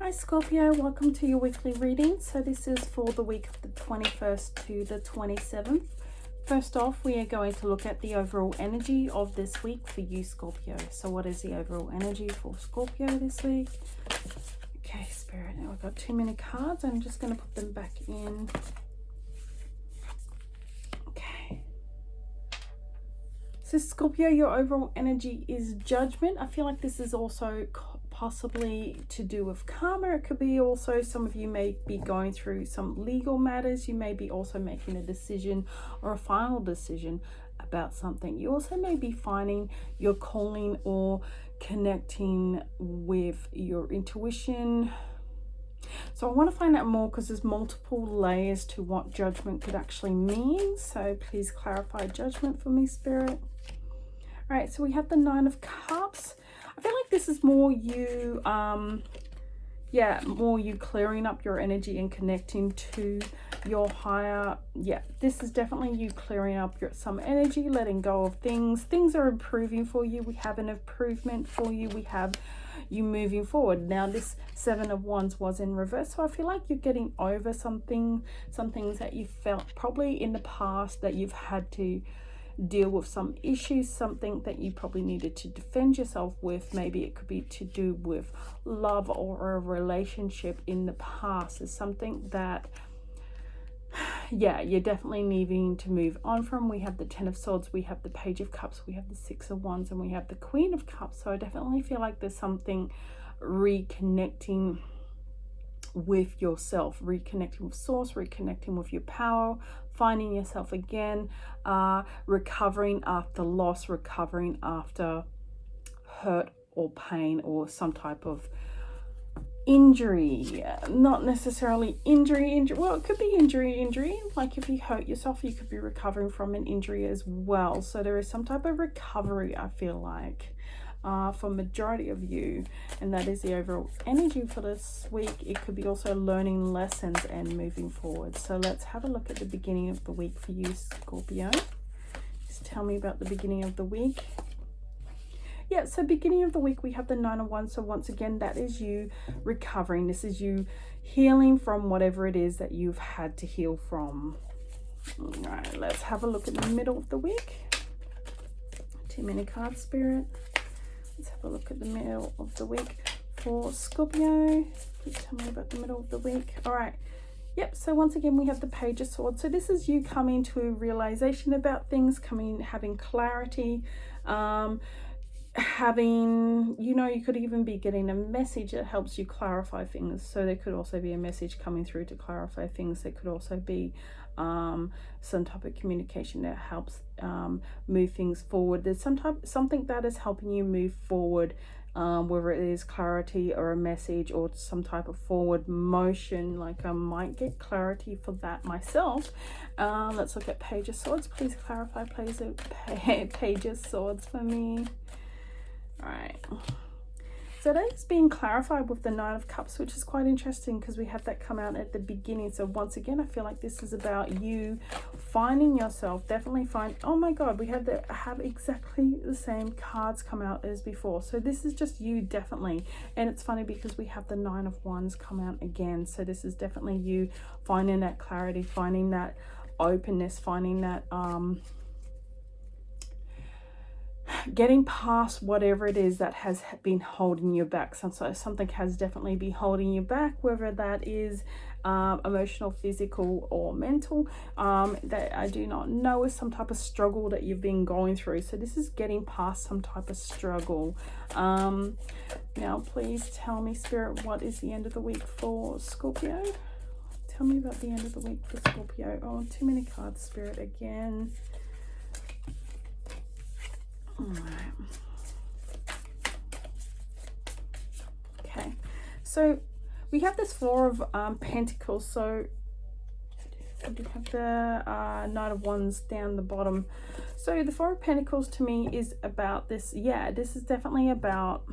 Hi Scorpio, welcome to your weekly reading. So this is for the week of the 21st to the 27th. First off, we are going to look at the overall energy of this week for you, Scorpio. So what is the overall energy for Scorpio this week? Okay, Spirit, now I've got too many cards. I'm just going to put them back in. Okay. So Scorpio, your overall energy is judgment. I feel like this is also possibly to do with karma. It could be also some of you may be going through some legal matters. You may be also making a decision or a final decision about something. You also may be finding your calling or connecting with your intuition. So I want to find out more because there's multiple layers to what judgment could actually mean. So please clarify judgment for me, Spirit. All right, so we have the Nine of Cups. I feel like this is more you, more you clearing up your energy and connecting to your higher, this is definitely you clearing up some energy, letting go of things. Things are improving for you. We have an improvement for you. We have you moving forward. Now this Seven of Wands was in reverse, so I feel like you're getting over some things that you felt probably in the past that you've had to deal with some issues, something that you probably needed to defend yourself with. Maybe it could be to do with love or a relationship in the past. Is something that you're definitely needing to move on from. We have the Ten of Swords, we have the Page of Cups, we have the Six of Wands, and we have the Queen of Cups. So I definitely feel like there's something reconnecting with yourself, reconnecting with source, reconnecting with your power, finding yourself again, recovering after loss, recovering after hurt or pain or some type of injury. Not necessarily injury, well, it could be injury, like if you hurt yourself, you could be recovering from an injury as well. So there is some type of recovery, I feel like, for majority of you, and that is the overall energy for this week. It could be also learning lessons and moving forward. So let's have a look at the beginning of the week for you, Scorpio. Just tell me about the beginning of the week. So beginning of the week, we have the Nine of Wands. So once again, that is you recovering. This is you healing from whatever it is that you've had to heal from. All right, let's have a look at the middle of the week. Too many cards, Spirit. Let's have a look at the middle of the week for Scorpio. Please tell me about the middle of the week. All right. So once again, we have the Page of Swords. So this is you coming to a realization about things, having clarity, having, you could even be getting a message that helps you clarify things. So there could also be a message coming through to clarify things. There could also be some type of communication that helps move things forward. There's something that is helping you move forward, whether it is clarity or a message or some type of forward motion. Like I might get clarity for that myself. Let's look at Page of Swords. Please clarify, please, Page of Swords for me. All right, so that is being clarified with the Nine of Cups, which is quite interesting because we have that come out at the beginning. So once again, I feel like this is about you finding yourself. Definitely oh my god, we have exactly the same cards come out as before. So this is just you, definitely. And it's funny because we have the Nine of Wands come out again. So this is definitely you finding that clarity, finding that openness, finding that getting past whatever it is that has been holding you back. So something has definitely been holding you back, whether that is emotional, physical, or mental. That I do not know, is some type of struggle that you've been going through. So this is getting past some type of struggle. Now please tell me, Spirit, what is the end of the week for Scorpio? Tell me about the end of the week for Scorpio. Oh, too many cards, Spirit, again. All right. Okay, so we have this Four of Pentacles. So we have the Knight of Wands down the bottom. So the Four of Pentacles to me is about this. This is definitely about,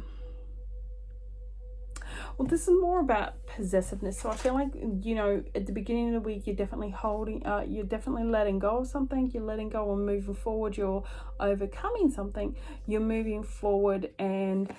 well, this is more about possessiveness. So I feel like, at the beginning of the week, you're definitely you're definitely letting go of something. You're letting go and moving forward. You're overcoming something. You're moving forward, and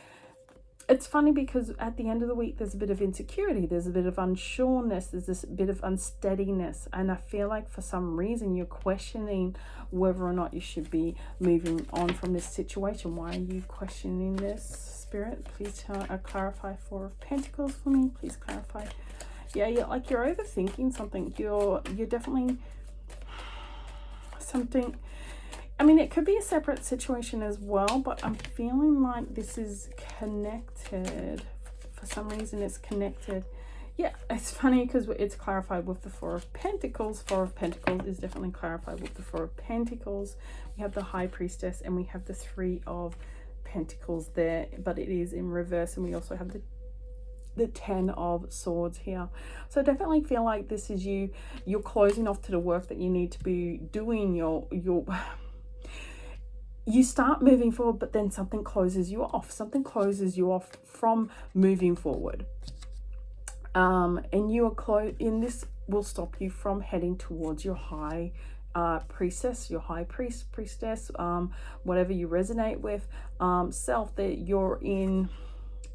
it's funny because at the end of the week, there's a bit of insecurity, there's a bit of unsureness, there's this bit of unsteadiness. And I feel like for some reason you're questioning whether or not you should be moving on from this situation. Why are you questioning this, Spirit? Please clarify 4 of Pentacles for me. Please clarify. Yeah, you're overthinking something. You're definitely something. I mean, it could be a separate situation as well, but I'm feeling like this is connected. For some reason, it's connected. Yeah, it's funny because it's clarified with the 4 of Pentacles. 4 of Pentacles is definitely clarified with the 4 of Pentacles. We have the High Priestess and we have the 3 of Pentacles there, but it is in reverse. And we also have the 10 of Swords here. So I definitely feel like this is you're closing off to the work that you need to be doing. You start moving forward, but then something closes you off. Something closes you off from moving forward. And you are and this will stop you from heading towards your high priestess, your high priestess, whatever you resonate with, self, that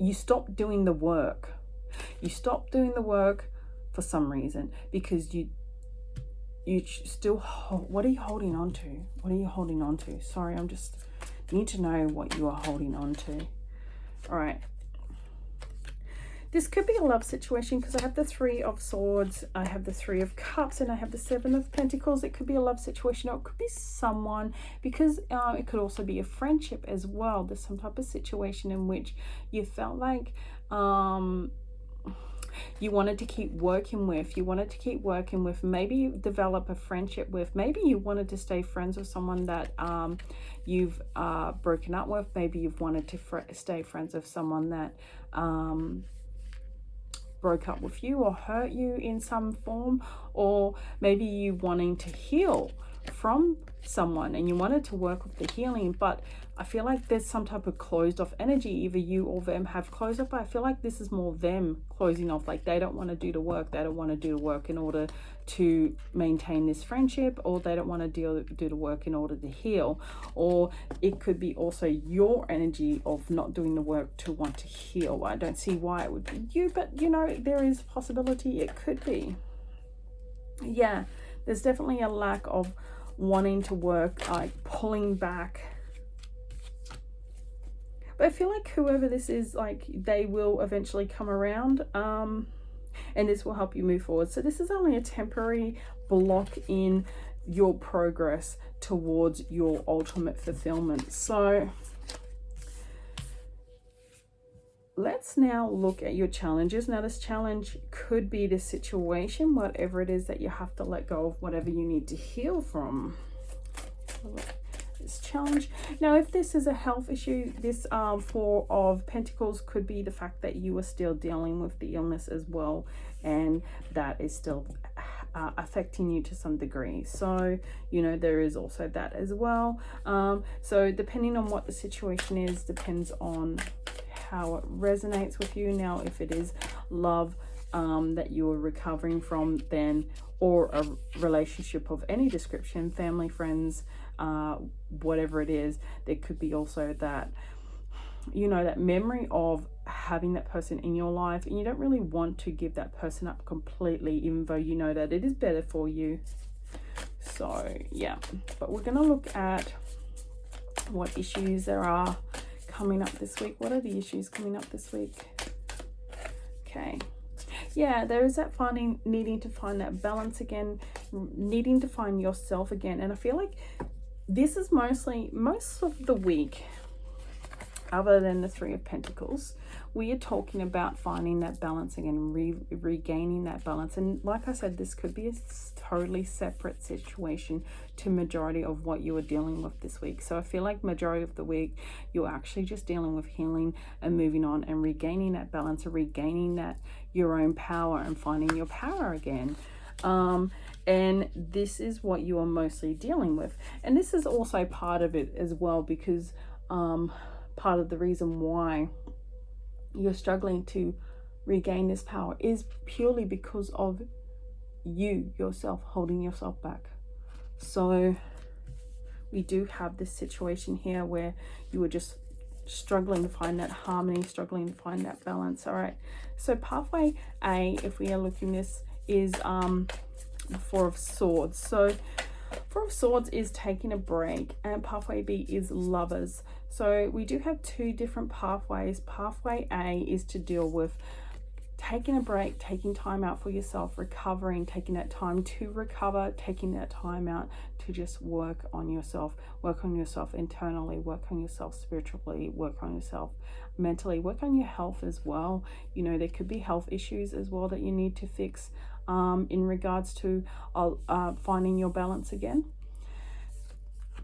you stop doing the work. You stop doing the work for some reason because you still what are you holding on to? What are you holding on to? Sorry, I'm just need to know what you are holding on to. All right, this could be a love situation because I have the 3 of Swords, I have the 3 of Cups, and I have the 7 of Pentacles. It could be a love situation, or it could be someone, because it could also be a friendship as well. There's some type of situation in which you felt like you wanted to keep working with, maybe you develop a friendship with, maybe you wanted to stay friends with someone that you've broken up with, maybe you've wanted to stay friends with someone that broke up with you or hurt you in some form, or maybe you wanting to heal from someone and you wanted to work with the healing, but I feel like there's some type of closed off energy. Either you or them have closed off, but I feel like this is more them closing off. Like they don't want to do the work. They don't want to do the work in order to maintain this friendship, or they don't want to do the work in order to heal. Or it could be also your energy of not doing the work to want to heal. I don't see why it would be you, but you know, there is a possibility it could be. Yeah, there's definitely a lack of wanting to work, like pulling back. But I feel like whoever this is, like they will eventually come around, and this will help you move forward. So this is only a temporary block in your progress towards your ultimate fulfillment. So let's now look at your challenges. Now this challenge could be the situation, whatever it is that you have to let go of, whatever you need to heal from. This challenge. Now if this is a health issue, this 4 of Pentacles could be the fact that you are still dealing with the illness as well, and that is still affecting you to some degree. So you know, there is also that as well. So depending on what the situation is, depends on how it resonates with you. Now if it is love that you are recovering from, then, or a relationship of any description, family, friends, whatever it is, there could be also that, you know, that memory of having that person in your life, and you don't really want to give that person up completely, even though you know that it is better for you. So yeah, but we're gonna look at what issues there are coming up this week. What are the issues coming up this week? Okay, yeah, there is that needing to find that balance again, needing to find yourself again. And I feel like this is most of the week, other than the 3 of Pentacles, we are talking about finding that balance again, regaining that balance. And like I said, this could be a totally separate situation to majority of what you are dealing with this week. So I feel like majority of the week you're actually just dealing with healing and moving on and regaining that balance, or regaining that your own power and finding your power again. And this is what you are mostly dealing with. And this is also part of it as well, because part of the reason why you're struggling to regain this power is purely because of you yourself holding yourself back. So we do have this situation here where you were just struggling to find that harmony, struggling to find that balance. All right, so pathway A, if we are looking, this is the Four of Swords. So Four of Swords is taking a break, and pathway B is lovers. So we do have two different pathways. Pathway A is to deal with taking a break, taking time out for yourself, recovering, taking that time to recover, taking that time out to just work on yourself internally, work on yourself spiritually, work on yourself mentally, work on your health as well. You know, there could be health issues as well that you need to fix in regards to finding your balance again.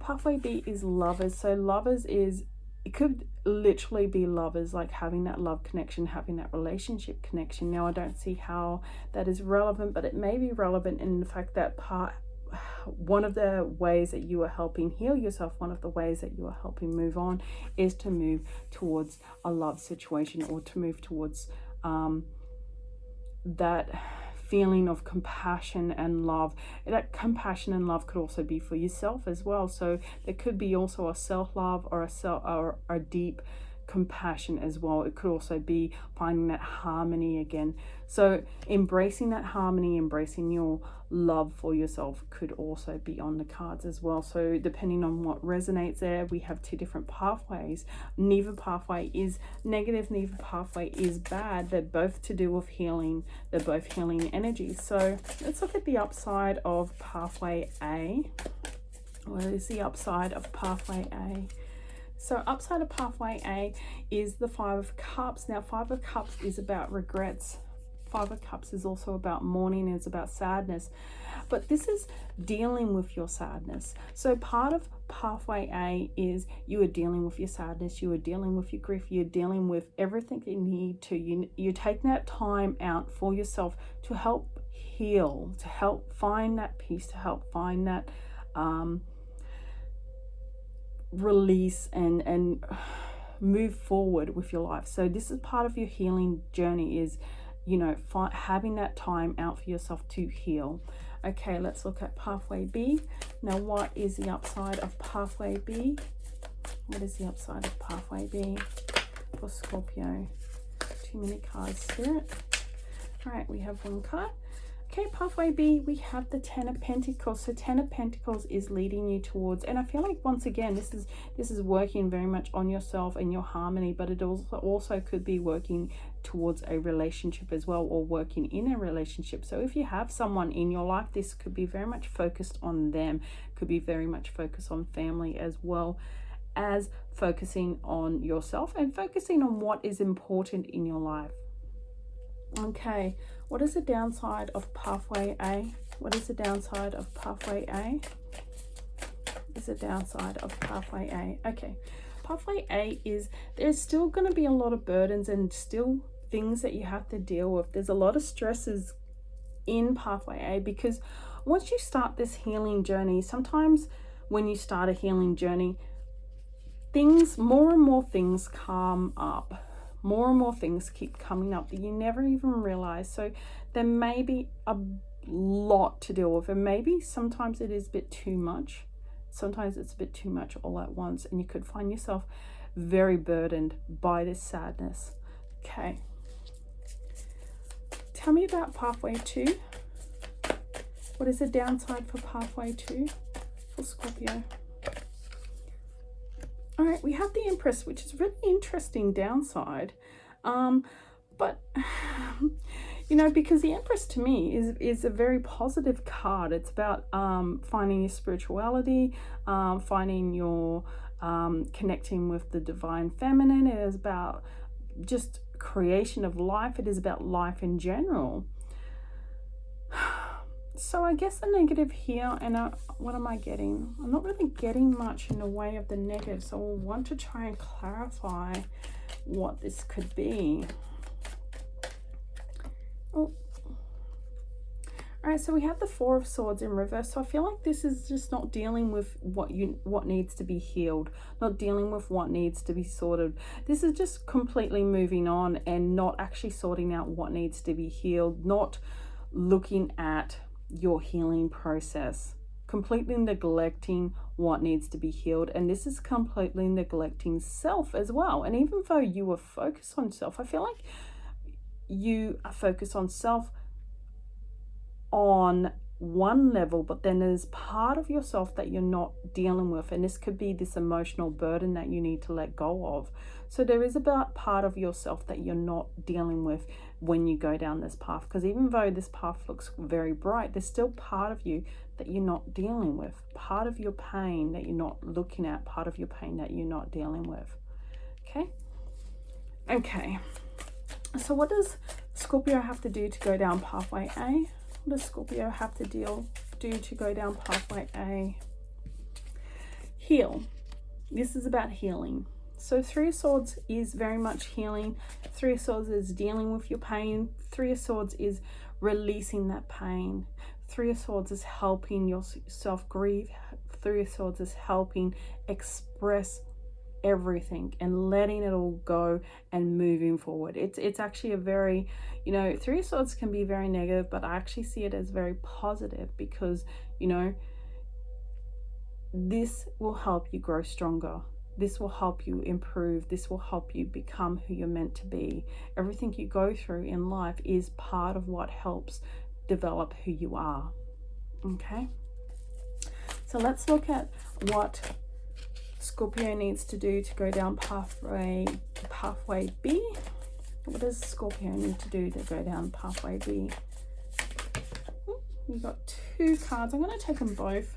Pathway B is lovers. So lovers is, it could literally be lovers, like having that love connection, having that relationship connection. Now, I don't see how that is relevant, but it may be relevant in the fact that one of the ways that you are helping heal yourself, one of the ways that you are helping move on, is to move towards a love situation, or to move towards that feeling of compassion and love. That compassion and love could also be for yourself as well. So there could be also a self-love or a deep compassion as well. It could also be finding that harmony again. So embracing that harmony, embracing your love for yourself could also be on the cards as well. So depending on what resonates there, we have two different pathways. Neither pathway is negative, neither pathway is bad. They're both to do with healing. They're both healing energies. So let's look at the upside of pathway A. What is the upside of pathway A? So upside of pathway A is the Five of Cups. Now, Five of Cups is about regrets. Five of Cups is also about mourning, it's about sadness. But this is dealing with your sadness. So part of pathway A is you are dealing with your sadness, you are dealing with your grief, you're dealing with everything you need to. You're taking that time out for yourself to help heal, to help find that peace, to help find that release and move forward with your life. So this is part of your healing journey, is, you know, having that time out for yourself to heal. Okay, let's look at pathway B. Now, what is the upside of pathway B? What is the upside of pathway B for Scorpio? Too many cards, Spirit. All right, we have one card. Okay, pathway B, we have the Ten of Pentacles. So Ten of Pentacles is leading you towards, and I feel like once again, this is working very much on yourself and your harmony, but it also could be working towards a relationship as well, or working in a relationship. So if you have someone in your life, this could be very much focused on them, could be very much focused on family, as well as focusing on yourself and focusing on what is important in your life. Okay, what is the downside of pathway A? What is the downside of pathway A? What is the downside of pathway A? Okay, pathway A is, there's still going to be a lot of burdens and still things that you have to deal with. There's a lot of stresses in pathway A, because once you start this healing journey, sometimes when you start a healing journey, more and more things come up. More and more things keep coming up that you never even realize. So there may be a lot to deal with, and maybe sometimes it is a bit too much. Sometimes it's a bit too much all at once, and you could find yourself very burdened by this sadness. Okay. Tell me about pathway 2. What is the downside for pathway 2 for Scorpio? All right, we have the Empress, which is a really interesting downside. But, you know, because the Empress to me is a very positive card. It's about finding your spirituality, finding your connecting with the divine feminine. It is about just creation of life. It is about life in general. So I guess the negative here, and what am I getting? I'm not really getting much in the way of the negative, so I want to try and clarify what this could be. Oh. All right, so we have the Four of Swords in reverse. So I feel like this is just not dealing with what needs to be healed, not dealing with what needs to be sorted. This is just completely moving on and not actually sorting out what needs to be healed, not looking at your healing process. completely neglecting what needs to be healed. And this is completely neglecting self as well. And even though you are focused on self, I feel like you are focused on self on one level, but then there's part of yourself that you're not dealing with, and this could be this emotional burden that you need to let go of. So there is about part of yourself that you're not dealing with when you go down this path, because even though this path looks very bright, there's still part of you that you're not dealing with, part of your pain that you're not looking at, part of your pain that you're not dealing with. Okay, so what does Scorpio have to do to go down pathway A? What does Scorpio have to do to go down pathway A? Heal. This is about healing. So Three of Swords is very much healing. Three of Swords is dealing with your pain. Three of Swords is releasing that pain. Three of Swords is helping yourself grieve. Three of Swords is helping express everything and letting it all go and moving forward. It's actually a very, you know, Three of Swords can be very negative, but I actually see it as very positive, because, you know, this will help you grow stronger. This will help you improve. This will help you become who you're meant to be. Everything you go through in life is part of what helps develop who you are. Okay, so let's look at what Scorpio needs to do to go down pathway B. What does Scorpio need to do to go down pathway B? You've got two cards. I'm going to take them both,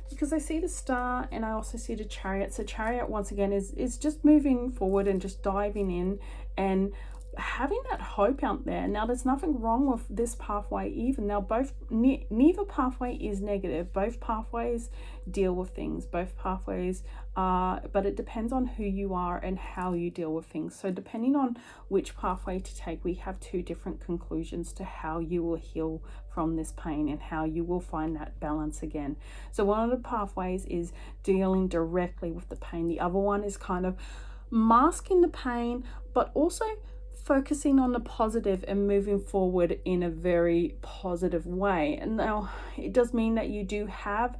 because I see the Star and I also see the Chariot. So Chariot, once again, is just moving forward and just diving in and having that hope out there. Now, there's nothing wrong with this pathway even. Now, neither pathway is negative. Both pathways deal with things. Both pathways are, but it depends on who you are and how you deal with things. So depending on which pathway to take, we have two different conclusions to how you will heal from this pain and how you will find that balance again. So one of the pathways is dealing directly with the pain. The other one is kind of masking the pain, but also focusing on the positive and moving forward in a very positive way. And now it does mean that you do have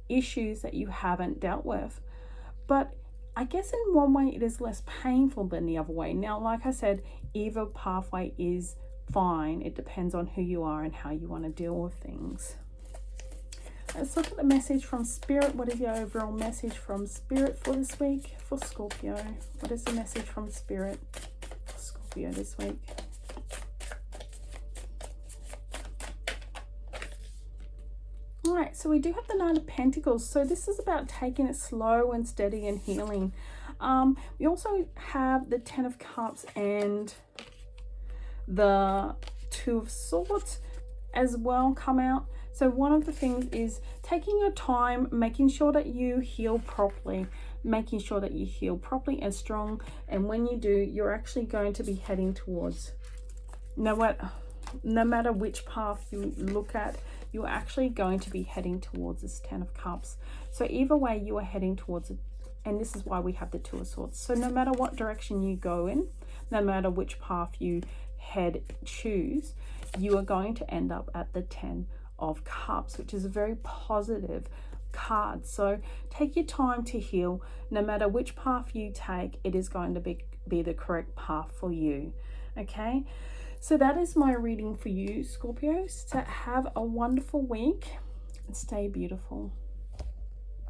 issues that you haven't dealt with, but I guess in one way it is less painful than the other way. Now, like I said, either pathway is fine. It depends on who you are and how you want to deal with things. Let's look at the message from Spirit. What is your overall message from Spirit for this week for Scorpio? What is the message from Spirit for Scorpio this week? All right, so we do have the Nine of Pentacles. So this is about taking it slow and steady and healing. We also have the Ten of Cups and the Two of Swords as well come out. So one of the things is taking your time, making sure that you heal properly, making sure that you heal properly and strong. And when you do, you're actually going to be heading towards, no matter which path you look at, you're actually going to be heading towards this Ten of Cups. So either way, you are heading towards it. And this is why we have the Two of Swords. So no matter what direction you go in, no matter which path you choose, you are going to end up at the Ten of Cups, which is a very positive card. So take your time to heal. No matter which path you take, it is going to be the correct path for you. Okay, so that is my reading for you, Scorpios. So have a wonderful week and stay beautiful.